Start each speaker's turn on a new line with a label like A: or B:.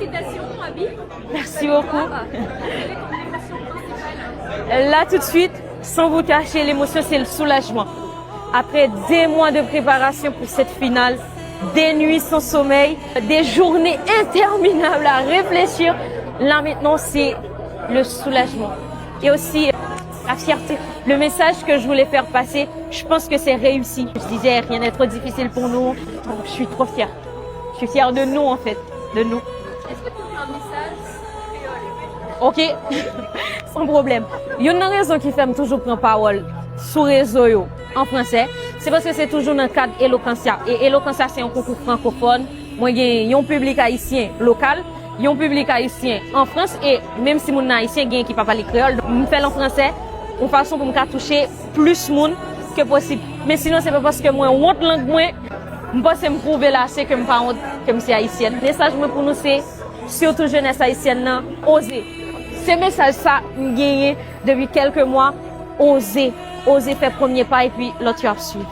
A: Félicitations, Abi.
B: Merci beaucoup.
A: Quelle est ton émotion principale?
B: Là, tout de suite, sans vous cacher, l'émotion, c'est le soulagement. Après des mois de préparation pour cette finale, des nuits sans sommeil, des journées interminables à réfléchir, là maintenant, c'est le soulagement. Et aussi la fierté. Le message que je voulais faire passer, je pense que c'est réussi. Je disais, rien n'est trop difficile pour nous, donc je suis trop fière. Je suis fière de nous, en fait, de nous.
A: Est-ce que tu as un message créole?
B: Ok, sans problème. Il y a une raison qui fait toujours prendre parole sur réseau yo, en français. C'est parce que c'est toujours dans le cadre Eloquentia. Et Eloquentia, c'est un concours francophone. Moi, il y a un public haïtien local, il y a un public haïtien en France. Et même si mon haïtien, il y a qui parle créole, je fais en français, une façon pour me toucher plus de monde que possible. Mais sinon, c'est pas parce que moi, honte langue, moi, je pense que me prouver là, c'est que je ne pas honte, comme c'est haïtienne. Le message pour nous, c'est surtout jeunesse haïtienne, oser. Ce message, ça, gagné depuis quelques mois, oser faire premier pas et puis l'autre, tu vas suivre.